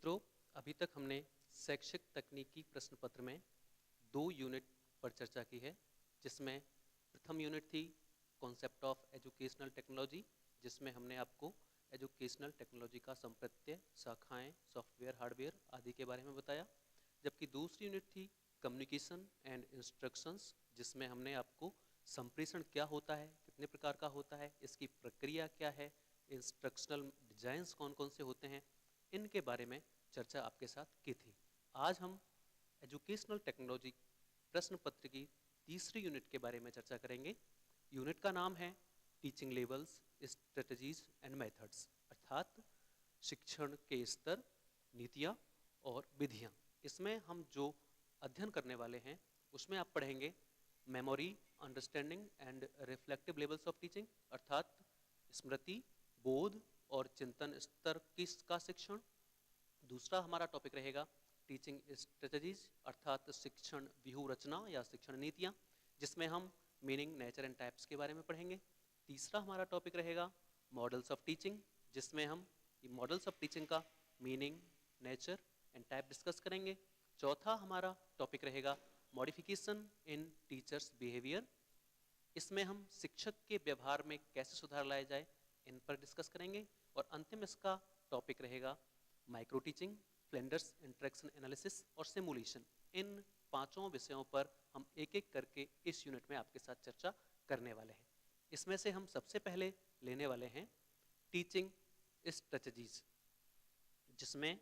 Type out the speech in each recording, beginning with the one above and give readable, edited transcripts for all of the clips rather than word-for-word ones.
मित्रों, अभी तक हमने शैक्षिक तकनीकी प्रश्न पत्र में 2 यूनिट पर चर्चा की है, जिसमें प्रथम यूनिट थी कॉन्सेप्ट ऑफ एजुकेशनल टेक्नोलॉजी, जिसमें हमने आपको एजुकेशनल टेक्नोलॉजी का संप्रत्यय, शाखाएं, सॉफ्टवेयर, हार्डवेयर आदि के बारे में बताया। जबकि दूसरी यूनिट थी कम्युनिकेशन एंड इंस्ट्रक्शंस, जिसमें हमने आपको संप्रेषण क्या होता है, कितने प्रकार का होता है, इसकी प्रक्रिया क्या है, इंस्ट्रक्शनल डिजाइन्स कौन कौन से होते हैं, इनके बारे में चर्चा आपके साथ की थी। आज हम एजुकेशनल टेक्नोलॉजी प्रश्न पत्र की तीसरी यूनिट के बारे में चर्चा करेंगे। यूनिट का नाम है teaching levels, strategies and methods, अर्थात शिक्षण के स्तर, नीतियाँ और विधियाँ। इसमें हम जो अध्ययन करने वाले हैं उसमें आप पढ़ेंगे memory, understanding and reflective levels of teaching, अर्थात स्मृति, बोध और चिंतन स्तर का शिक्षण। दूसरा हमारा टॉपिक रहेगा टीचिंग स्ट्रेटजीज, अर्थात शिक्षण व्यूह रचना या शिक्षण नीतियाँ, जिसमें हम मीनिंग, नेचर एंड टाइप्स के बारे में पढ़ेंगे। तीसरा हमारा टॉपिक रहेगा मॉडल्स ऑफ टीचिंग, जिसमें हम मॉडल्स ऑफ टीचिंग का meaning, nature and type discuss करेंगे। चौथा हमारा टॉपिक रहेगा मॉडिफिकेशन इन टीचर्स बिहेवियर, इसमें हम शिक्षक के व्यवहार में कैसे सुधार लाया जाए, इन पर डिस्कस करेंगे। और अंतिम इसका टॉपिक रहेगा micro teaching, Flanders interaction analysis और सिमुलेशन। इन पांचों विषयों पर हम एक एक करके इस यूनिट में आपके साथ चर्चा करने वाले हैं। इसमें से हम सबसे पहले लेने वाले हैं टीचिंग स्ट्रेटजीज, जिसमें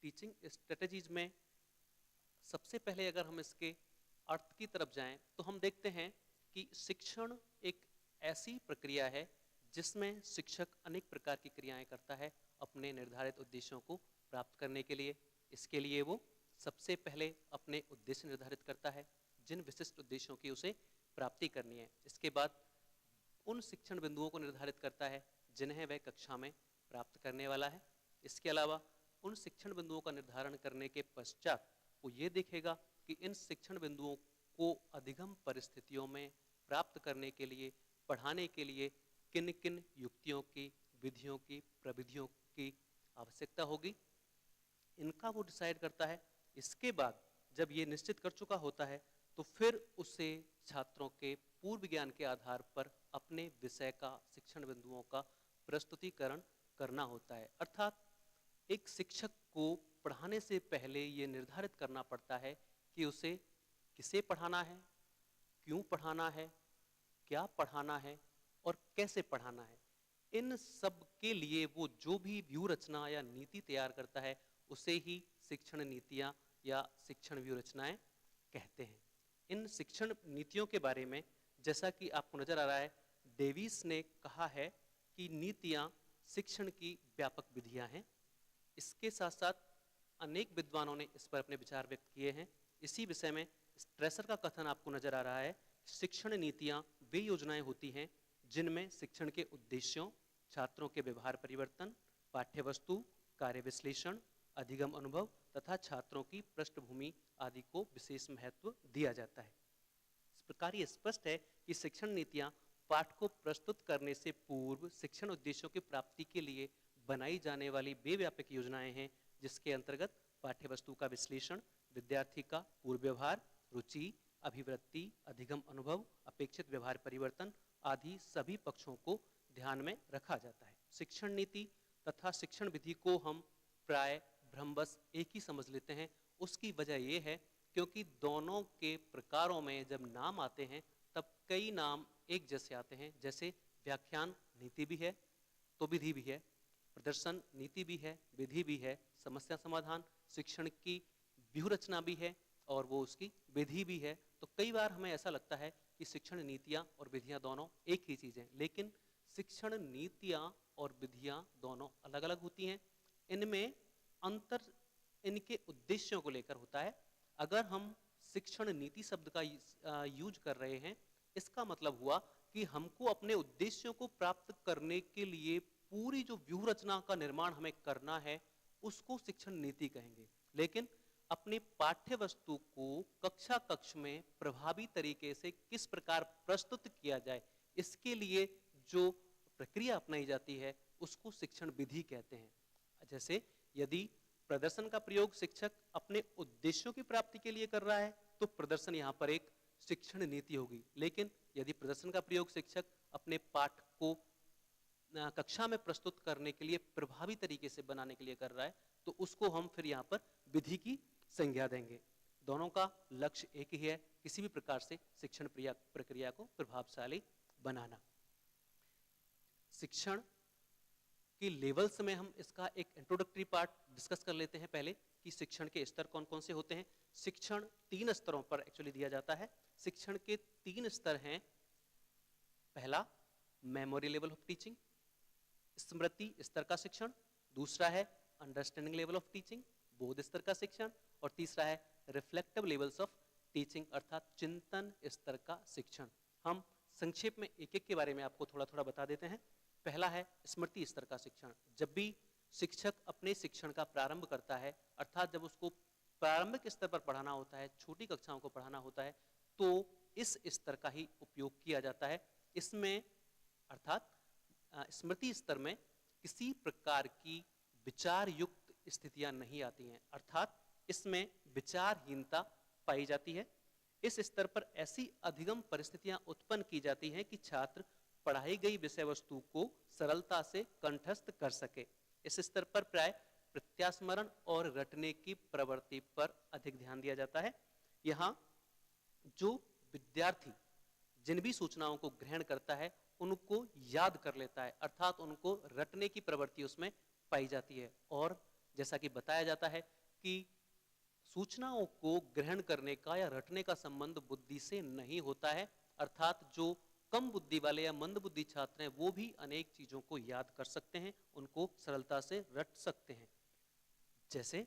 टीचिंग स्ट्रेटजीज में सबसे पहले अगर हम इसके अर्थ की तरफ जाएं तो हम देखते हैं कि शिक्षण एक ऐसी प्रक्रिया है जिसमें शिक्षक अनेक प्रकार की क्रियाएं करता है अपने निर्धारित उद्देश्यों को प्राप्त करने के लिए। इसके लिए वो सबसे पहले अपने उद्देश्य निर्धारित करता है, जिन विशिष्ट उद्देश्यों की उसे प्राप्ति करनी है। इसके बाद उन शिक्षण बिंदुओं को निर्धारित करता है जिन्हें वह कक्षा में प्राप्त करने वाला है। इसके अलावा उन शिक्षण बिंदुओं का निर्धारण करने के पश्चात वो ये देखेगा कि इन शिक्षण बिंदुओं को अधिगम परिस्थितियों में प्राप्त करने के लिए, पढ़ाने के लिए किन किन युक्तियों की, विधियों की, प्रविधियों की आवश्यकता होगी, इनका वो डिसाइड करता है। इसके बाद जब ये निश्चित कर चुका होता है तो फिर उसे छात्रों के पूर्व ज्ञान के आधार पर अपने विषय का, शिक्षण बिंदुओं का प्रस्तुतिकरण करना होता है। अर्थात एक शिक्षक को पढ़ाने से पहले ये निर्धारित करना पड़ता है कि उसे किसे पढ़ाना है, क्यों पढ़ाना है, क्या पढ़ाना है और कैसे पढ़ाना है। इन सब के लिए वो जो भी व्यूह रचना या नीति तैयार करता है उसे ही शिक्षण नीतियाँ या शिक्षण व्यूह रचनाएं कहते हैं। इन शिक्षण नीतियों के बारे में जैसा कि आपको नजर आ रहा है, डेविस ने कहा है कि नीतियाँ शिक्षण की व्यापक विधियाँ हैं। इसके साथ साथ अनेक विद्वानों ने इस पर अपने विचार व्यक्त किए हैं। इसी विषय में स्ट्रेसर का कथन आपको नजर आ रहा है, शिक्षण नीतियाँ वे योजनाएं होती हैं जिनमें शिक्षण के उद्देश्यों, छात्रों के व्यवहार परिवर्तन, पाठ्यवस्तु, कार्य विश्लेषण, अधिगम अनुभव तथा छात्रों की पृष्ठभूमि आदि को विशेष महत्व दिया जाता है। इस प्रकार ये स्पष्ट है कि शिक्षण नीतियाँ पाठ को प्रस्तुत करने से पूर्व शिक्षण उद्देश्यों की प्राप्ति के लिए बनाई जाने वाली वे व्यापक योजनाएं हैं, जिसके अंतर्गत पाठ्यवस्तु का विश्लेषण, विद्यार्थी का पूर्व व्यवहार, रुचि, अभिवृत्ति, अधिगम अनुभव, अपेक्षित व्यवहार परिवर्तन आदि सभी पक्षों को ध्यान में रखा जाता है। शिक्षण नीति तथा शिक्षण विधि को हम प्राय भ्रमवश एक ही समझ लेते हैं। उसकी वजह यह है क्योंकि दोनों के प्रकारों में जब नाम आते हैं तब कई नाम एक जैसे आते हैं। जैसे व्याख्यान नीति भी है तो विधि भी है, प्रदर्शन नीति भी है, विधि भी है, समस्या समाधान शिक्षण की व्यूह रचना भी है और वो उसकी विधि भी है। तो कई बार हमें ऐसा लगता है कि शिक्षण नीतियाँ और विधियाँ दोनों एक ही चीज़ हैं, लेकिन शिक्षण नीतियाँ और विधियाँ दोनों अलग अलग होती हैं। इनमें अंतर इनके उद्देश्यों को लेकर होता है। अगर हम शिक्षण नीति शब्द का यूज कर रहे हैं, इसका मतलब हुआ कि हमको अपने उद्देश्यों को प्राप्त करने के लिए पूरी जो व्यूह रचना का निर्माण हमें करना है उसको शिक्षण नीति कहेंगे। लेकिन अपनी पाठ्य वस्तु को कक्षा कक्ष में प्रभावी तरीके से किस प्रकार प्रस्तुत किया जाए, इसके लिए जो प्रक्रिया अपनाई जाती है उसको शिक्षण विधि कहते हैं। जैसे यदि प्रदर्शन का प्रयोग शिक्षक अपने उद्देश्यों की प्राप्ति के लिए कर रहा है तो प्रदर्शन यहाँ पर एक शिक्षण नीति होगी। लेकिन यदि प्रदर्शन का प्रयोग शिक्षक अपने पाठ को कक्षा में प्रस्तुत करने के लिए प्रभावी तरीके से बनाने के लिए कर रहा है तो उसको हम फिर यहाँ पर विधि की संज्ञा देंगे। दोनों का लक्ष्य एक ही है, किसी भी प्रकार से शिक्षण प्रक्रिया को प्रभावशाली बनाना। शिक्षण की लेवल्स में हम इसका एक इंट्रोडक्टरी पार्ट डिस्कस कर लेते हैं पहले कि शिक्षण के स्तर कौन कौन से होते हैं। शिक्षण 3 स्तरों पर एक्चुअली दिया जाता है। शिक्षण के 3 स्तर हैं। पहला मेमोरी लेवल ऑफ टीचिंग, स्मृति स्तर का शिक्षण। दूसरा है अंडरस्टैंडिंग लेवल ऑफ टीचिंग, बोध स्तर का शिक्षण। और तीसरा है रिफ्लेक्टिव लेवल्स ऑफ टीचिंग अर्थात चिंतन स्तर का शिक्षण। हम संक्षेप में एक एक के बारे में आपको थोड़ा थोड़ा बता देते हैं। पहला है स्मृति स्तर का शिक्षण। जब भी शिक्षक अपने शिक्षण का प्रारंभ करता है अर्थात जब उसको प्रारंभिक स्तर पर पढ़ाना होता है, छोटी कक्षाओं को पढ़ाना होता है, तो इस स्तर का ही उपयोग किया जाता है। इसमें अर्थात स्मृति स्तर में किसी प्रकार की विचार युक्त स्थितियां नहीं आती हैं, अर्थात इसमें विचारहीनता पाई जाती है। इस स्तर पर ऐसी अधिगम परिस्थितियां उत्पन्न की जाती हैं कि छात्र पढ़ाई गई विषय वस्तु को सरलता से कंठस्थ कर सके। इस स्तर पर प्राय प्रत्यास्मरण और रटने की प्रवृत्ति पर अधिक ध्यान दिया जाता है। यहाँ जो विद्यार्थी जिन भी सूचनाओं को ग्रहण करता है उनको याद कर लेता है, अर्थात उनको रटने की प्रवृत्ति उसमें पाई जाती है। और जैसा कि बताया जाता है कि सूचनाओं को ग्रहण करने का या रटने का संबंध बुद्धि से नहीं होता है, अर्थात जो कम बुद्धि वाले या मंद बुद्धि छात्र हैं वो भी अनेक चीजों को याद कर सकते हैं, उनको सरलता से रट सकते हैं। जैसे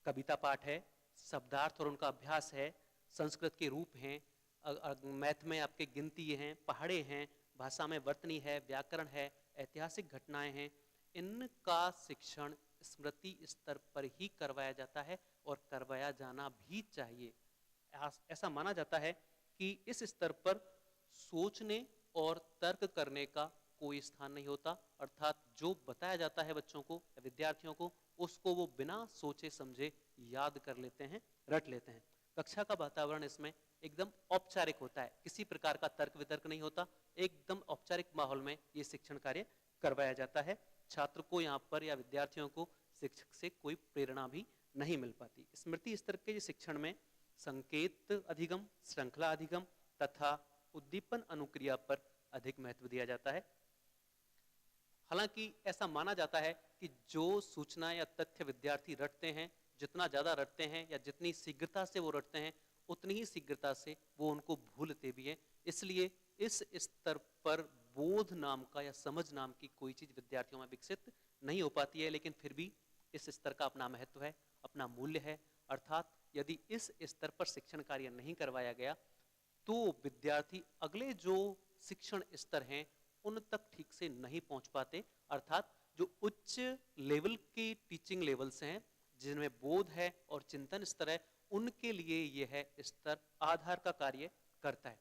कविता पाठ है, शब्दार्थ और उनका अभ्यास है, संस्कृत के रूप हैं, मैथ में आपके गिनती हैं, पहाड़े हैं, भाषा में वर्तनी है, व्याकरण है, ऐतिहासिक घटनाएं हैं। इनका शिक्षण स्मृति स्तर पर ही करवाया जाता है और करवाया जाना भी चाहिए। ऐसा माना जाता है कि इस स्तर पर सोचने और तर्क करने का कोई स्थान नहीं होता, अर्थात जो बताया जाता है बच्चों को या विद्यार्थियों को उसको वो बिना सोचे समझे याद कर लेते हैं, रट लेते हैं। कक्षा का वातावरण इसमें एकदम औपचारिक होता है, किसी प्रकार का तर्क वितर्क नहीं होता, एकदम औपचारिक माहौल में ये शिक्षण कार्य करवाया जाता है। छात्र को यहाँ पर या विद्यार्थियों को शिक्षक से कोई प्रेरणा भी नहीं मिल पाती। स्मृति स्तर के शिक्षण में संकेत अधिगम, श्रृंखला अधिगम तथा उद्दीपन अनुक्रिया पर अधिक महत्व दिया जाता है। हालांकि ऐसा माना जाता है कि जो सूचना या तथ्य विद्यार्थी रटते हैं, जितना ज्यादा रटते हैं या जितनी शीघ्रता से वो रटते हैं उतनी ही शीघ्रता से वो उनको भूलते भी हैं। इसलिए इस स्तर पर बोध नाम का या समझ नाम की कोई चीज विद्यार्थियों में विकसित नहीं हो पाती है, लेकिन फिर भी इस स्तर का अपना महत्व है, अपना मूल्य है। अर्थात यदि इस स्तर पर शिक्षण कार्य नहीं करवाया गया तो विद्यार्थी अगले जो शिक्षण स्तर हैं उन तक ठीक से नहीं पहुंच पाते, अर्थात जो उच्च लेवल की टीचिंग लेवल्स हैं जिनमें बोध है और चिंतन स्तर है, उनके लिए यह स्तर आधार का कार्य करता है।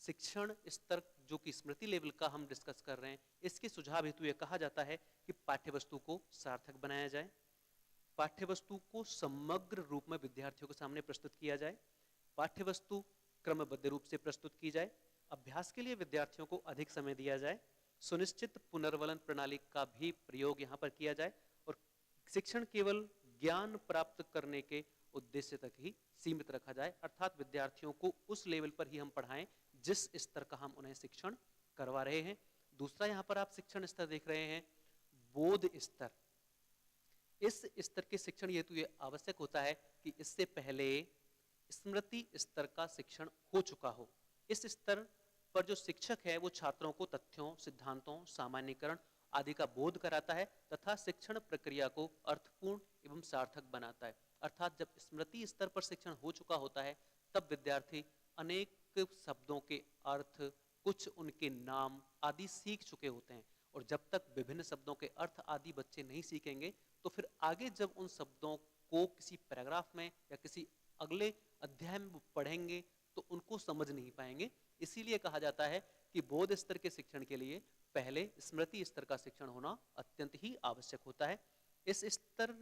शिक्षण स्तर जो कि स्मृति लेवल का हम डिस्कस कर रहे हैं, इसके सुझाव हेतु यह कहा जाता है कि पाठ्यवस्तु को सार्थक बनाया जाए, पाठ्यवस्तु को समग्र रूप में विद्यार्थियों के सामने प्रस्तुत किया जाए, पाठ्यवस्तु क्रमबद्ध रूप से प्रस्तुत की जाए, अभ्यास के लिए विद्यार्थियों को अधिक समय दिया जाए, सुनिश्चित पुनर्वलन प्रणाली का भी प्रयोग यहाँ पर किया जाए और शिक्षण केवल ज्ञान प्राप्त करने के उद्देश्य तक ही सीमित रखा जाए, अर्थात विद्यार्थियों को उस लेवल पर ही हम पढ़ाएं जिस स्तर का हम उन्हें शिक्षण करवा रहे हैं। दूसरा यहाँ पर आप शिक्षण स्तर देख रहे हैं बोध स्तर। इस स्तर के शिक्षण हेतु यह आवश्यक होता है कि इससे पहले स्मृति स्तर का शिक्षण हो चुका हो। इस स्तर पर जो शिक्षक है वो छात्रों को तथ्यों, सिद्धांतों, सामान्यीकरण आदि का बोध कराता है तथा शिक्षण प्रक्रिया को अर्थपूर्ण एवं सार्थक बनाता है। अर्थात जब स्मृति स्तर पर शिक्षण हो चुका होता है तब विद्यार्थी अनेक शब्दों के अर्थ, कुछ उनके नाम आदि सीख चुके होते हैं और जब तक विभिन्न शब्दों के अर्थ आदि बच्चे नहीं सीखेंगे तो फिर आगे जब उन शब्दों को किसी पैराग्राफ में या किसी अगले अध्याय में पढ़ेंगे तो उनको समझ नहीं पाएंगे। इसीलिए कहा जाता है कि बोध स्तर के शिक्षण के लिए पहले स्मृति स्तर का शिक्षण होना अत्यंत ही आवश्यक होता है। इस स्तर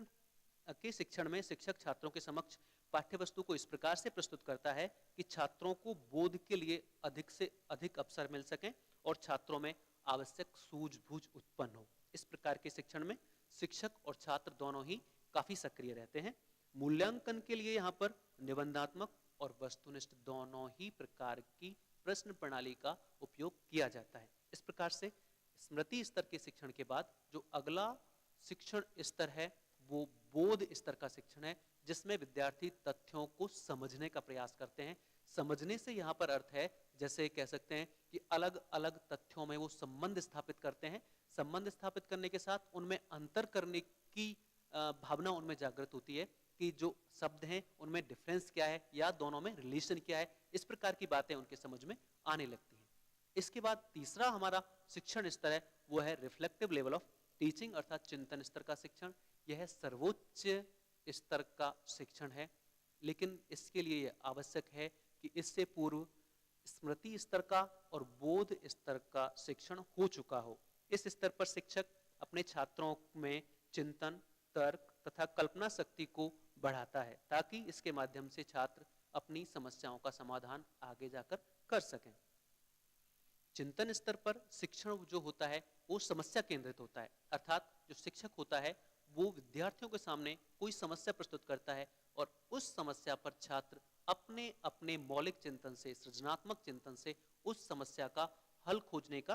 के शिक्षण में शिक्षक छात्रों के समक्ष पाठ्यवस्तु को इस प्रकार से प्रस्तुत करता है कि छात्रों को बोध के लिए अधिक से अधिक अवसर मिल सकें और छात्रों में आवश्यक सूझबूझ उत्पन्न हो। इस प्रकार के शिक्षण में शिक्षक और छात्र दोनों ही काफी सक्रिय रहते हैं। मूल्यांकन के लिए यहाँ पर निबंधात्मक और वस्तुनिष्ठ दोनों ही प्रकार की प्रश्न प्रणाली का उपयोग किया जाता है। इस प्रकार से स्मृति स्तर के शिक्षण के बाद जो अगला शिक्षण स्तर है वो बोध स्तर का शिक्षण है, जिसमें विद्यार्थी तथ्यों को समझने का प्रयास करते हैं। समझने से यहाँ पर अर्थ है, जैसे कह सकते हैं कि अलग अलग तथ्यों में वो संबंध स्थापित करते हैं। संबंध स्थापित करने के साथ उनमें अंतर करने की भावना उनमें जागृत होती है कि जो शब्द हैं उनमें डिफरेंस क्या है या दोनों में रिलेशन क्या है। इस प्रकार की बातें उनके समझ में आने लगती हैं। इसके बाद तीसरा हमारा शिक्षण स्तर है वो है रिफ्लेक्टिव लेवल ऑफ टीचिंग अर्थात चिंतन स्तर का शिक्षण। यह सर्वोच्च स्तर का शिक्षण है, लेकिन इसके लिए यह आवश्यक है कि इससे पूर्व स्मृति स्तर का और बोध स्तर का शिक्षण हो चुका हो। इस स्तर पर शिक्षक अपने छात्रों में चिंतन, तर्क तथा कल्पना शक्ति को बढ़ाता है ताकि इसके माध्यम से छात्र अपनी समस्याओं का समाधान आगे जाकर कर सकें। चिंतन स्तर पर शिक्षण जो होता है वो समस्या केंद्रित होता है, अर्थात जो शिक्षक होता है वो विद्यार्थियों के सामने कोई समस्या प्रस्तुत करता है और उस समस्या पर छात्र अपने अपने मौलिक चिंतन से, सृजनात्मक चिंतन से उस समस्या का हल खोजने का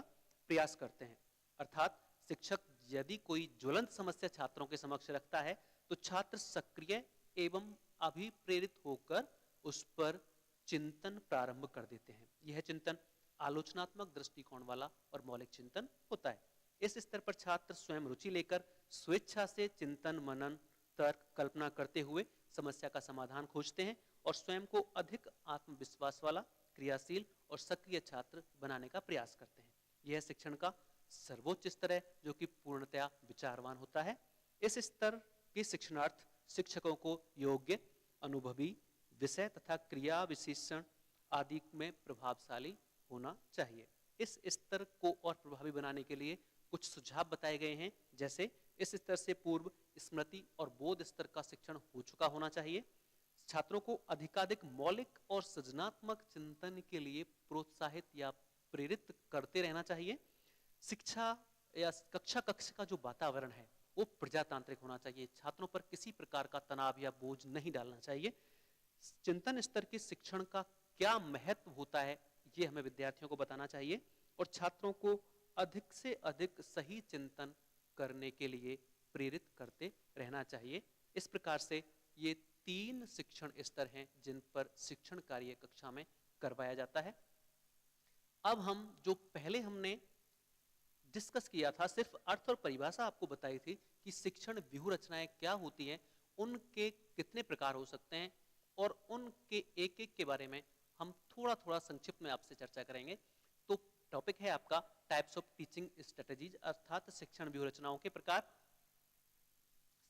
प्रयास करते हैं। अर्थात शिक्षक यदि कोई ज्वलंत समस्या छात्रों के समक्ष रखता है तो छात्र सक्रिय एवं अभिप्रेरित होकर उस पर चिंतन प्रारंभ कर देते हैं। यह चिंतन आलोचनात्मक दृष्टिकोण वाला और मौलिक चिंतन होता है। इस स्तर पर छात्र स्वयं रुचि लेकर स्वेच्छा से चिंतन, मनन, तर्क, कल्पना करते हुए समस्या का समाधान खोजते हैं और स्वयं को अधिक आत्मविश्वास वाला, क्रियाशील और सक्रिय छात्र बनाने का प्रयास करते हैं। यह शिक्षण का सर्वोच्च स्तर है जो कि पूर्णतया विचारवान होता है। इस स्तर के शिक्षणार्थ शिक्षकों को योग्य, अनुभवी, विषय तथा क्रिया विशेषण आदि में प्रभावशाली होना चाहिए। इस स्तर को और प्रभावी बनाने के लिए कुछ सुझाव बताए गए हैं, जैसे इस स्तर से पूर्व स्मृति और बोध स्तर का शिक्षण हो चुका होना चाहिए। छात्रों को अधिकाधिक मौलिक और सृजनात्मक चिंतन के लिए प्रोत्साहित या प्रेरित करते रहना चाहिए। शिक्षा या कक्षा का जो वातावरण है वो प्रजातांत्रिक होना चाहिए। छात्रों पर किसी प्रकार का तनाव या बोझ नहीं डालना चाहिए। चिंतन स्तर के शिक्षण का क्या महत्व होता है ये हमें विद्यार्थियों को बताना चाहिए और छात्रों को अधिक से अधिक सही चिंतन करने के लिए प्रेरित करते रहना चाहिए। इस प्रकार से ये 3 शिक्षण स्तर हैं जिन पर शिक्षण कार्य कक्षा में करवाया जाता है। अब हम जो पहले हमने डिस्कस किया था, सिर्फ अर्थ और परिभाषा आपको बताई थी कि शिक्षण व्यूह रचनाएं क्या होती हैं, उनके कितने प्रकार हो सकते हैं और उनके एक एक के बारे में हम थोड़ा थोड़ा संक्षिप्त में आपसे चर्चा करेंगे। तो टॉपिक है आपका टाइप्स ऑफ टीचिंग स्ट्रेटजीज अर्थात शिक्षण व्यूह रचनाओं के प्रकार।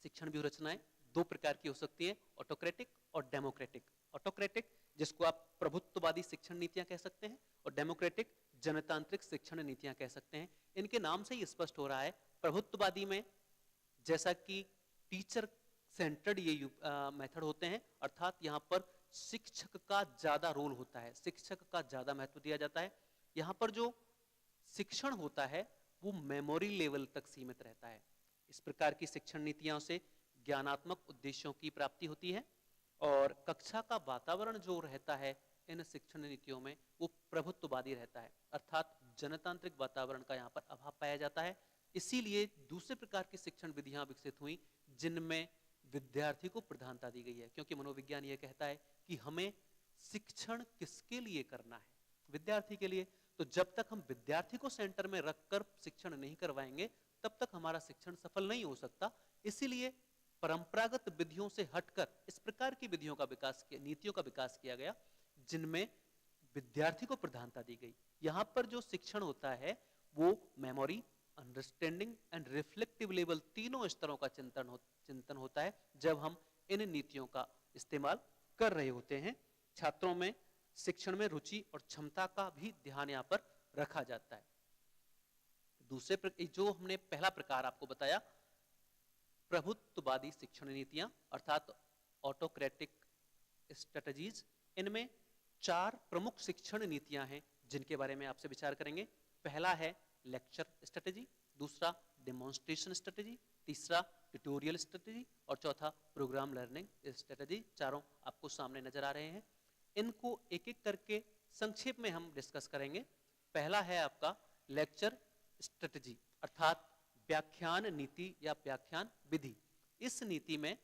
शिक्षण व्यूह रचनाएं 2 प्रकार की हो सकती है, ऑटोक्रेटिक और डेमोक्रेटिक। ऑटोक्रेटिक जिसको आप प्रभुत्ववादी शिक्षण नीतियां कह सकते हैं और डेमोक्रेटिक जनतांत्रिक शिक्षण नीतियां कह सकते हैं। इनके नाम से ही स्पष्ट हो रहा है, प्रभुत्ववादी में जैसा कि टीचर सेंटर्ड ये मेथड होते हैं, अर्थात यहाँ पर शिक्षक का ज्यादा रोल होता है, शिक्षक का ज्यादा महत्व दिया जाता है। यहाँ पर जो शिक्षण होता है वो मेमोरी लेवल तक सीमित रहता है। इस प्रकार की शिक्षण नीतियों से ज्ञानात्मक उद्देश्यों की प्राप्ति होती है और कक्षा का वातावरण जो रहता है इन शिक्षण नीतियों में वो प्रभुत्ववादी रहता है, अर्थात जनतांत्रिक वातावरण का यहाँ पर अभाव पाया जाता है। इसीलिए दूसरे प्रकार की शिक्षण विधियां विकसित हुई जिनमें विद्यार्थी को प्रधानता दी गई है, क्योंकि मनोविज्ञान यह कहता है कि हमें शिक्षण किसके लिए करना है, विद्यार्थी के लिए। तो जब तक हम विद्यार्थी को सेंटर में रखकर शिक्षण नहीं करवाएंगे तब तक हमारा शिक्षण सफल नहीं हो सकता। इसीलिए परंपरागत विधियों से हटकर इस प्रकार की विधियों का विकास किया, नीतियों का विकास किया गया जिनमें विद्यार्थी को प्रधानता दी गई। यहाँ पर जो शिक्षण होता है वो memory, understanding and reflective level तीनों स्तरों का चिंतन होता है जब हम इन नीतियों का इस्तेमाल कर रहे होते हैं। छात्रों में शिक्षण में रुचि और क्षमता का भी ध्यान यहाँ पर रखा जाता है। दूसरे जो हमने पहला प्रकार आपको बताया प्रभुत्ववादी शिक्षण नीतियां अर्थात ऑटोक्रेटिक स्ट्रेटजीज। इनमें 4 प्रमुख शिक्षण नीतियां हैं जिनके बारे में आपसे विचार करेंगे। पहला है लेक्चर स्ट्रेटजी, दूसरा डेमोन्स्ट्रेशन स्ट्रेटजी, तीसरा ट्यूटोरियल स्ट्रेटजी और चौथा प्रोग्राम लर्निंग स्ट्रेटजी। चारों आपको सामने नजर आ रहे हैं। इनको एक एक करके संक्षेप में हम डिस्कस करेंगे। पहला है आपका लेक्चर स्ट्रेटजी अर्थात व्याख्यान नीति या व्याख्यान विधि। इस नीति में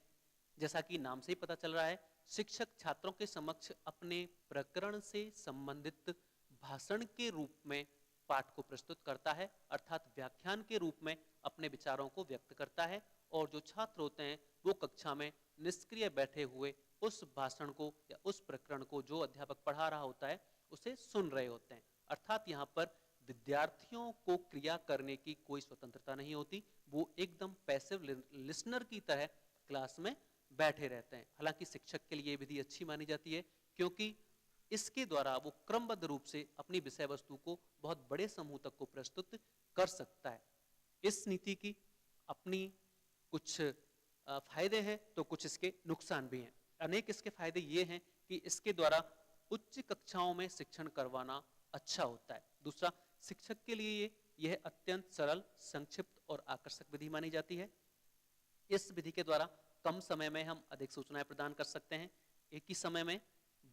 जैसा कि नाम से ही पता चल रहा है, शिक्षक छात्रों के समक्ष अपने प्रकरण से संबंधित भाषण के रूप में पाठ को प्रस्तुत करता है अर्थात व्याख्यान के रूप में अपने विचारों को व्यक्त करता है और जो छात्र होते हैं वो कक्षा में निष्क्रिय बैठे हुए उस भाषण को या उस प्रकरण को जो अध्यापक पढ़ा रहा होता है उसे सुन रहे होते हैं। अर्थात यहाँ पर विद्यार्थियों को क्रिया करने की कोई स्वतंत्रता नहीं होती, वो एकदम पैसिव लिसनर की तरह क्लास में बैठे रहते हैं। हालांकि शिक्षक के लिए विधि अच्छी मानी जाती है क्योंकि इसके द्वारा वो क्रमबद्ध रूप से अपनी विषय वस्तु को बहुत बड़े समूह तक को प्रस्तुत कर सकता है। इस नीति की अपनी कुछ फायदे हैं तो कुछ इसके नुकसान भी हैं। अनेक इसके फायदे ये हैं कि इसके द्वारा उच्च कक्षाओं में शिक्षण करवाना अच्छा होता है। दूसरा, शिक्षक के लिए यह अत्यंत सरल, संक्षिप्त और आकर्षक विधि मानी जाती है। इस विधि के द्वारा कम समय में हम अधिक सूचनाएं प्रदान कर सकते हैं। एक ही समय में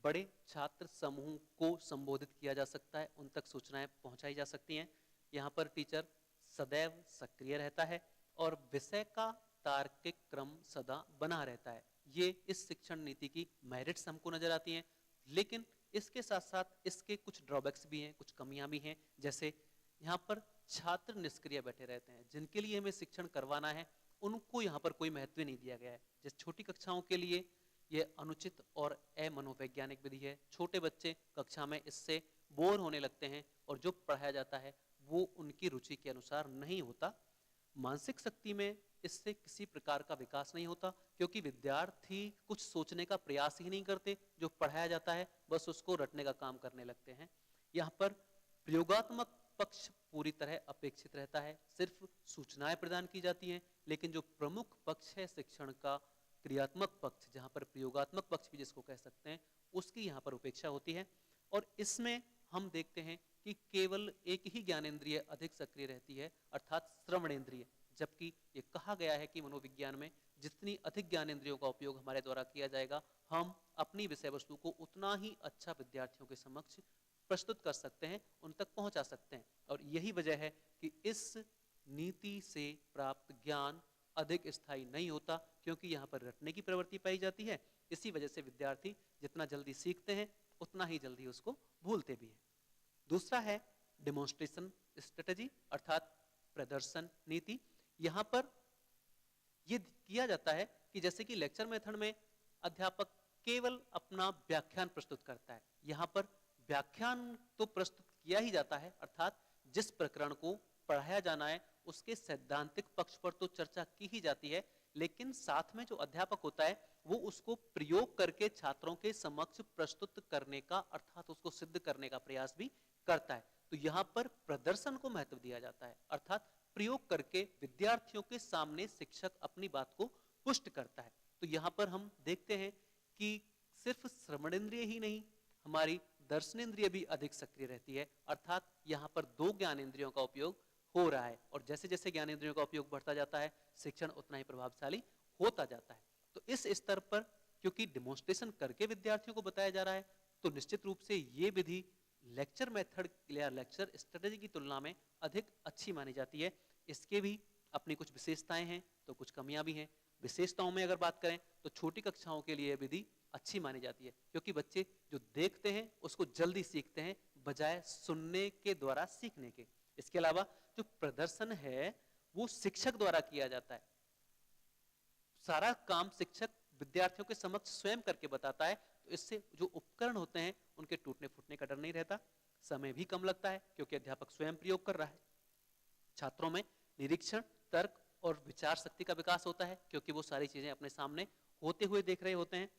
बड़े छात्र समूह को संबोधित किया जा सकता है, उन तक सूचनाएं पहुंचाई जा सकती हैं। यहाँ पर टीचर सदैव सक्रिय रहता है और विषय का तार्किक क्रम सदा बना रहता है। ये इस शिक्षण नीति की मेरिट्स हमको नजर आती हैं, लेकिन इसके साथ साथ इसके कुछ ड्रॉबैक्स भी हैं, कुछ कमियां भी हैं। जैसे यहाँ पर छात्र निष्क्रिय बैठे रहते हैं, जिनके लिए हमें शिक्षण करवाना है उनको यहाँ पर कोई महत्व नहीं दिया गया है। जैसे छोटी कक्षाओं के लिए यह अनुचित और अमनोवैज्ञानिक विधि है। छोटे बच्चे कक्षा में इससे बोर होने लगते हैं और जो पढ़ाया जाता है वो उनकी रुचि के अनुसार नहीं होता। मानसिक शक्ति में इससे किसी प्रकार का विकास नहीं होता क्योंकि विद्यार्थी कुछ सोचने का प्रयास ही नहीं करते, जो पढ़ाया जाता है बस उसको रटने का काम करने लगते हैं। यहाँ पर प्रयोगात्मक पक्ष पूरी तरह अपेक्षित रहता है, सिर्फ सूचनाएं प्रदान की जाती हैं, लेकिन जो प्रमुख पक्ष है शिक्षण का, क्रियात्मक पक्ष, जहाँ पर प्रयोगात्मक पक्ष भी जिसको कह सकते हैं, उसकी यहाँ पर उपेक्षा होती है। और इसमें हम देखते हैं कि केवल एक ही ज्ञानेंद्रिय अधिक सक्रिय रहती है अर्थात श्रवणेंद्रिय, जबकि ये कहा गया है कि मनोविज्ञान में जितनी अधिक ज्ञानेंद्रियों का उपयोग हमारे द्वारा किया जाएगा, हम अपनी विषय वस्तु को उतना ही अच्छा विद्यार्थियों के समक्ष प्रस्तुत कर सकते हैं, उन तक पहुंचा सकते हैं। और यही वजह है कि इस नीति से प्राप्त ज्ञान अधिक स्थायी नहीं होता क्योंकि यहाँ पर रटने की प्रवृत्ति पाई जाती है। इसी वजह से विद्यार्थी जितना जल्दी सीखते हैं उतना ही जल्दी उसको भूलते भी हैं। दूसरा है डेमोन्स्ट्रेशन स्ट्रेटजी अर्थात प्रदर्शन नीति। यहाँ पर यह किया जाता है कि जैसे कि लेक्चर मेथड में अध्यापक केवल अपना व्याख्यान प्रस्तुत करता है, यहाँ पर व्याख्यान तो प्रस्तुत किया ही जाता है अर्थात जिस प्रकरण को पढ़ाया जाना है उसके सैद्धांतिक पक्ष पर तो चर्चा की ही जाती है, लेकिन साथ में जो अध्यापक होता है वो उसको प्रयोग करके छात्रों के समक्ष प्रस्तुत करने का अर्थात उसको सिद्ध करने का प्रयास भी करता है। तो यहाँ पर प्रदर्शन को महत्व दिया जाता है अर्थात प्रयोग करके विद्यार्थियों के सामने शिक्षक अपनी बात को पुष्ट करता है। तो यहाँ पर हम देखते हैं कि सिर्फ श्रवणेंद्रिय ही नहीं, हमारी दर्शनेंद्रिय भी अधिक सक्रिय रहती है अर्थात यहाँ पर 2 ज्ञानेंद्रियों का उपयोग हो रहा है और जैसे जैसे ज्ञानेंद्रियों का उपयोग बढ़ता जाता है शिक्षण उतना ही प्रभावशाली होता जाता है। तो इस स्तर पर क्योंकि डेमोन्स्ट्रेशन करके विद्यार्थियों को बताया जा रहा है तो निश्चित रूप से ये विधि लेक्चर मेथड या लेक्चर स्ट्रेटजी की तुलना में अधिक अच्छी मानी जाती है। इसके भी अपनी कुछ विशेषताएं हैं तो कुछ कमियां भी हैं। विशेषताओं में अगर बात करें तो छोटी कक्षाओं के लिए विधि अच्छी मानी जाती है क्योंकि बच्चे जो देखते हैं उसको जल्दी सीखते हैं बजाय सुनने के द्वारा सीखने के। इसके अलावा जो प्रदर्शन है वो शिक्षक द्वारा किया जाता है, सारा काम शिक्षक विद्यार्थियों के समक्ष स्वयं करके बताता है, तो इससे जो उपकरण होते हैं उनके टूटने फूटने का डर नहीं रहता, समय भी कम लगता है क्योंकि अध्यापक स्वयं प्रयोग कर रहा है। छात्रों में निरीक्षण, तर्क और विचार शक्ति का विकास होता है क्योंकि वो सारी चीजें अपने सामने होते हुए देख रहे होते हैं।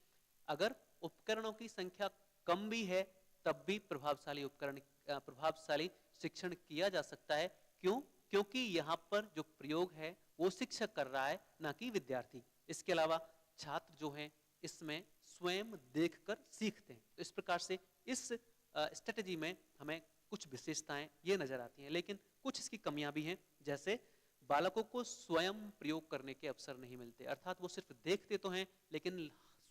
अगर उपकरणों की संख्या कम भी है तब भी प्रभावशाली शिक्षण किया जा सकता है। क्यों? क्योंकि यहाँ पर जो प्रयोग है वो शिक्षक कर रहा है, ना कि विद्यार्थी। इसके अलावा छात्र जो हैं इसमें स्वयं देखकर सीखते हैं। तो इस प्रकार से इस स्ट्रेटजी में हमें कुछ विशेषताएं ये नजर आती हैं, लेकिन कुछ इसकी कमियां भी हैं। जैसे बालकों को स्वयं प्रयोग करने के अवसर नहीं मिलते, अर्थात वो सिर्फ देखते तो हैं लेकिन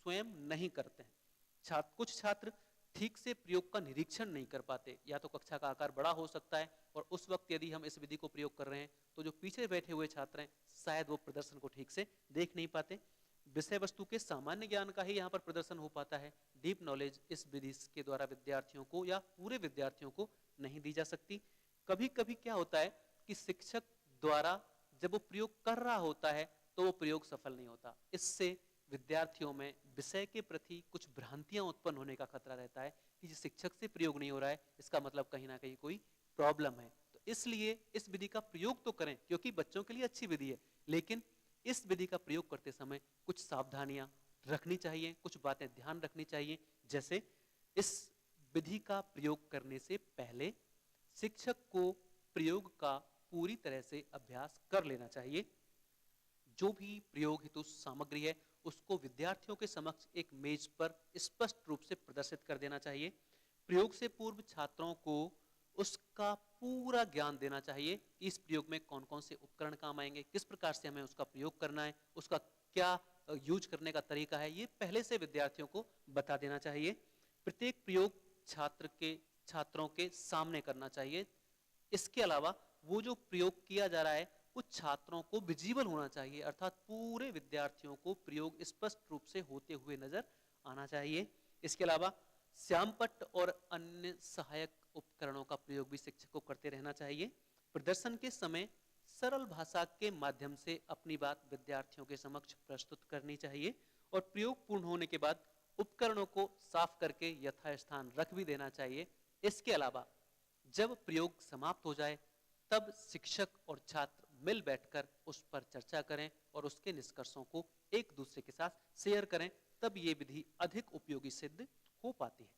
स्वयं नहीं करते हैं। कुछ छात्र ठीक से प्रयोग का निरीक्षण नहीं कर पाते, या तो कक्षा का आकार बड़ा हो सकता है और उस वक्त यदि हम इस विधि को प्रयोग कर रहे हैं तो जो पीछे बैठे हुए छात्र हैं शायद वो प्रदर्शन को ठीक से देख नहीं पाते। विषय वस्तु के सामान्य ज्ञान का ही यहाँ पर प्रदर्शन हो पाता है। डीप नॉलेज इस विधि के द्वारा विद्यार्थियों को या पूरे विद्यार्थियों को नहीं दी जा सकती। कभी कभी क्या होता है कि शिक्षक द्वारा जब वो प्रयोग कर रहा होता है तो वो प्रयोग सफल नहीं होता। इससे विद्यार्थियों में विषय के प्रति कुछ भ्रांतियां उत्पन्न होने का खतरा रहता है कि जो शिक्षक से प्रयोग नहीं हो रहा है इसका मतलब कहीं ना कहीं कोई प्रॉब्लम है। तो इसलिए इस विधि का प्रयोग तो करें क्योंकि बच्चों के लिए अच्छी विधि है, लेकिन इस विधि का प्रयोग करते समय कुछ सावधानियां रखनी चाहिए, कुछ बातें ध्यान रखनी चाहिए। जैसे इस विधि का प्रयोग करने से पहले शिक्षक को प्रयोग का पूरी तरह से अभ्यास कर लेना चाहिए। जो भी प्रयोग हेतु सामग्री है उसको विद्यार्थियों के समक्ष एक मेज पर स्पष्ट रूप से प्रदर्शित कर देना चाहिए। प्रयोग से पूर्व छात्रों को उसका पूरा ज्ञान देना चाहिए कि इस प्रयोग में कौन कौन से उपकरण काम आएंगे, किस प्रकार से हमें उसका प्रयोग करना है, उसका क्या यूज करने का तरीका है, ये पहले से विद्यार्थियों को बता देना चाहिए। प्रत्येक प्रयोग छात्रों के सामने करना चाहिए। इसके अलावा वो जो प्रयोग किया जा रहा है वो छात्रों को विजिबल होना चाहिए, अर्थात पूरे विद्यार्थियों को प्रयोग स्पष्ट रूप से होते हुए नजर आना चाहिए। इसके अलावा श्यामपट्ट और अन्य सहायक उपकरणों का प्रयोग भी शिक्षक को करते रहना चाहिए। प्रदर्शन के समय सरल भाषा के माध्यम से अपनी बात विद्यार्थियों के समक्ष प्रस्तुत करनी चाहिए और प्रयोग पूर्ण होने के बाद उपकरणों को साफ करके यथास्थान रख भी देना चाहिए। इसके अलावा जब प्रयोग समाप्त हो जाए तब शिक्षक और छात्र मिल बैठकर उस पर चर्चा करें और उसके निष्कर्षों को एक दूसरे के साथ शेयर करें, तब ये विधि अधिक उपयोगी सिद्ध हो पाती है।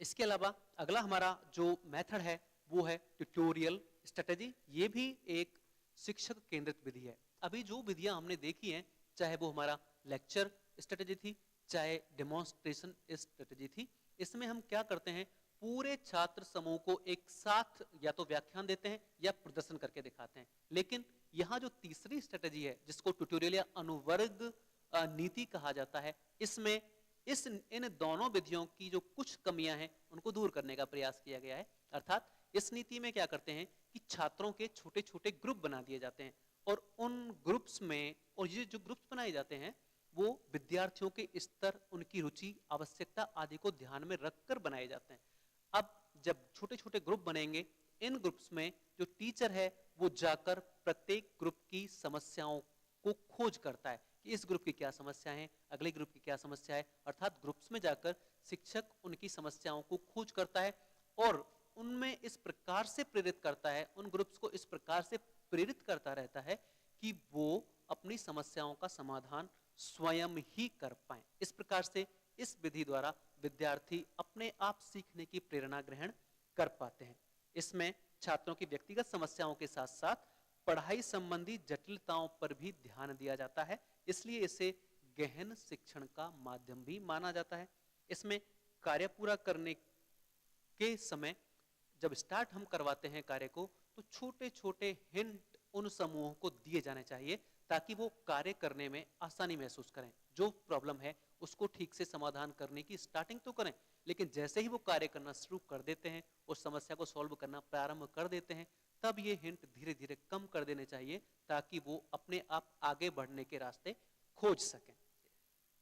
इसके अलावा अगला हमारा जो मेथड है वो है ट्यूटोरियल स्ट्रेटेजी। ये भी एक शिक्षक केंद्रित विधि है। अभी जो विधियां हमने देखी हैं, चाहे वो हमारा लेक्चर स्ट्रेटेजी थी, चाहे डेमोन्स्ट्रेशन स्ट्रेटेजी थी, इसमें हम क्या करते हैं, पूरे छात्र समूह को एक साथ या तो व्याख्यान देते हैं या प्रदर्शन करके दिखाते हैं। लेकिन यहाँ जो तीसरी स्ट्रेटेजी है जिसको ट्यूटोरियल या अनुवर्ग नीति कहा जाता है, इसमें इन दोनों विधियों की जो कुछ कमियां हैं उनको दूर करने का प्रयास किया गया है। अर्थात इस नीति में क्या करते हैं कि छात्रों के छोटे छोटे ग्रुप बना दिए जाते हैं और उन ग्रुप्स में, और ये जो ग्रुप्स बनाए जाते हैं वो विद्यार्थियों के स्तर, उनकी रुचि, आवश्यकता आदि को ध्यान में रखकर बनाए जाते हैं। अब जब छोटे छोटे ग्रुप बनेंगे, इन ग्रुप्स में जो टीचर है वो जाकर प्रत्येक ग्रुप की समस्याओं को खोज करता है कि इस ग्रुप की क्या समस्या है, अगले ग्रुप की क्या समस्या है। अर्थात ग्रुप्स में जाकर शिक्षक उनकी समस्याओं को खोज करता है और उनमें इस प्रकार से प्रेरित करता है, उन ग्रुप्स को इस प्रकार से प्रेरित करता रहता है कि वो अपनी समस्याओं का समाधान स्वयं ही कर पाए। इस प्रकार से इस विधि द्वारा विद्यार्थी अपने आप सीखने की प्रेरणा ग्रहण कर पाते हैं। इसमें छात्रों की व्यक्तिगत समस्याओं के साथ साथ पढ़ाई संबंधी जटिलताओं पर भी ध्यान दिया जाता है, इसलिए इसे गहन शिक्षण का माध्यम भी माना जाता है। इसमें कार्य पूरा करने के समय जब स्टार्ट हम करवाते हैं कार्य को, तो छोटे छोटे हिंट उन समूहों को दिए जाने चाहिए ताकि वो कार्य करने में आसानी महसूस करें। जो प्रॉब्लम है उसको ठीक से समाधान करने की स्टार्टिंग तो करें, लेकिन जैसे ही वो कार्य करना शुरू कर देते हैं, उस समस्या को सॉल्व करना प्रारंभ कर देते हैं, तब ये हिंट धीरे धीरे कम कर देने चाहिए ताकि वो अपने आप आगे बढ़ने के रास्ते खोज सकें।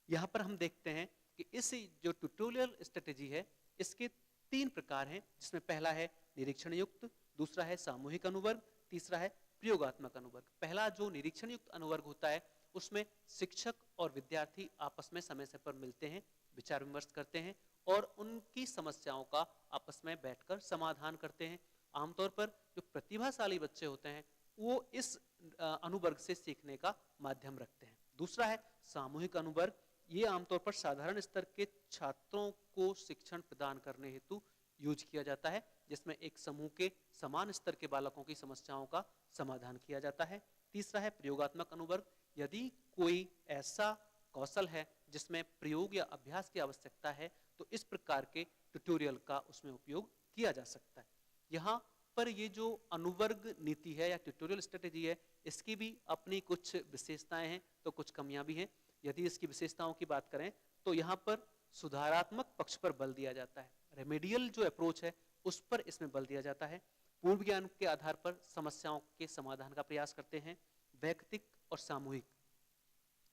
यहाँ पर हम देखते हैं कि इस जो ट्यूटोरियल स्ट्रेटेजी है इसके 3 प्रकार हैं, जिसमें पहला है निरीक्षण युक्त, दूसरा है सामूहिक अनुवर्ग, तीसरा है प्रयोगात्मक अनुवर्ग। पहला जो निरीक्षण युक्त अनुवर्ग होता है उसमें शिक्षक और विद्यार्थी आपस में समय समय पर मिलते हैं, विचार विमर्श करते हैं और उनकी समस्याओं का आपस में बैठकर समाधान करते हैं। आमतौर पर जो प्रतिभाशाली बच्चे होते हैं वो इस अनुवर्ग से सीखने का माध्यम रखते हैं। दूसरा है सामूहिक अनुवर्ग। ये आमतौर पर साधारण स्तर के छात्रों को शिक्षण प्रदान करने हेतु यूज किया जाता है। जिसमें एक समूह के समान स्तर के बालकों की समस्याओं का समाधान किया जाता है। तीसरा है प्रयोगात्मक अनुवर्ग। यदि कोई ऐसा कौशल है जिसमें प्रयोग या अभ्यास की आवश्यकता है तो इस प्रकार के ट्यूटोरियल का उसमें उपयोग किया जा सकता है। यहाँ पर ये जो अनुवर्ग नीति है या ट्यूटोरियल स्ट्रेटेजी है, इसकी भी अपनी कुछ विशेषताएं हैं तो कुछ कमियां भी हैं। यदि इसकी विशेषताओं की बात करें तो यहाँ पर सुधारात्मक पक्ष पर बल दिया जाता है। रेमेडियल जो अप्रोच है उस पर इसमें बल दिया जाता है। पूर्व ज्ञान के आधार पर समस्याओं के समाधान का प्रयास करते हैं। वैयक्तिक और सामूहिक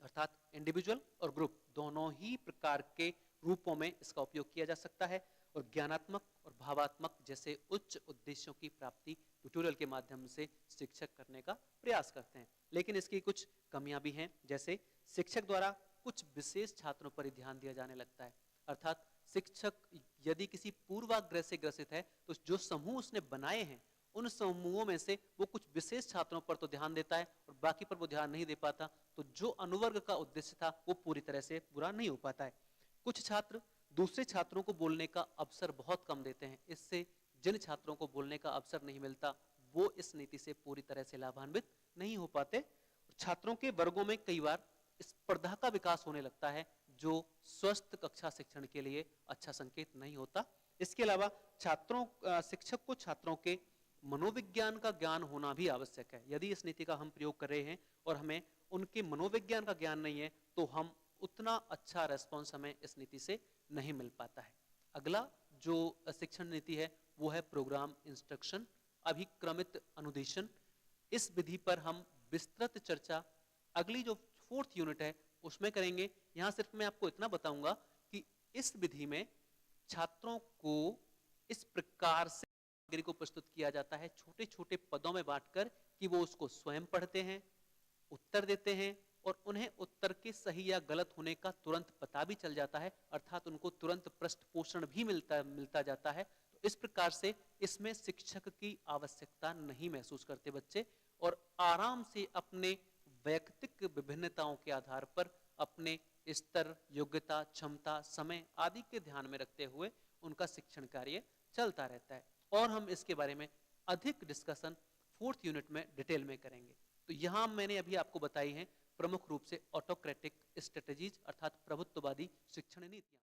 अर्थात इंडिविजुअल और ग्रुप दोनों ही प्रकार के रूपों में इसका उपयोग किया जा सकता है। और ज्ञानात्मक और भावात्मक जैसे उच्च उद्देश्यों की प्राप्ति ट्यूटोरियल के माध्यम से शिक्षक करने का प्रयास करते हैं। लेकिन इसकी कुछ कमियां भी हैं, जैसे शिक्षक द्वारा कुछ विशेष छात्रों पर ध्यान दिया जाने लगता है। अर्थात शिक्षक यदि किसी पूर्वाग्रह से ग्रसित है तो जो समूह उसने बनाए हैं उन समूहों में से वो कुछ विशेष छात्रों पर तो ध्यान देता है और बाकी पर वो ध्यान नहीं दे पाता, तो जो अनुवर्ग का उद्देश्य था वो पूरी तरह से पूरा नहीं हो पाता है। कुछ छात्र दूसरे छात्रों को बोलने का अवसर बहुत कम देते हैं। इससे जिन छात्रों को बोलने का अवसर नहीं मिलता वो इस नीति से पूरी तरह से लाभान्वित नहीं हो पाते। छात्रों के वर्गों में कई बार स्पर्धा का विकास होने लगता है जो स्वस्थ कक्षा शिक्षण के लिए अच्छा संकेत नहीं होता। इसके अलावा शिक्षक को छात्रों के मनोविज्ञान का ज्ञान होना भी आवश्यक है। यदि इस नीति का हम प्रयोग कर रहे हैं और हमें उनके मनोविज्ञान का ज्ञान नहीं है तो हम उतना अच्छा रेस्पॉन्स हमें इस नीति से नहीं मिल पाता है। अगला जो शिक्षण नीति है वो है प्रोग्राम इंस्ट्रक्शन, अभिक्रमित अनुदेशन। इस विधि पर हम विस्तृत चर्चा अगली जो 4th यूनिट है उसमें करेंगे। यहाँ सिर्फ मैं आपको इतना बताऊंगा कि इस विधि में छात्रों को इस प्रकार से सामग्री को प्रस्तुत किया जाता है, छोटे छोटे पदों में बांटकर, कि वो उसको स्वयं पढ़ते हैं, उत्तर देते हैं और उन्हें उत्तर के सही या गलत होने का तुरंत पता भी चल जाता है, अर्थात उनको तुरंत पृष्ठपोषण भी मिलता जाता है। तो इस प्रकार से इसमें शिक्षक की आवश्यकता नहीं महसूस करते बच्चे और आराम से अपने वैयक्तिक विभिन्नताओं के आधार पर अपने स्तर, योग्यता, क्षमता, समय आदि के ध्यान में रखते हुए उनका शिक्षण कार्य चलता रहता है। और हम इसके बारे में अधिक डिस्कशन 4th यूनिट में डिटेल में करेंगे। तो यहाँ मैंने अभी आपको बताई हैं प्रमुख रूप से ऑटोक्रेटिक स्ट्रेटेजीज अर्थात प्रभुत्ववादी शिक्षण नीतियां।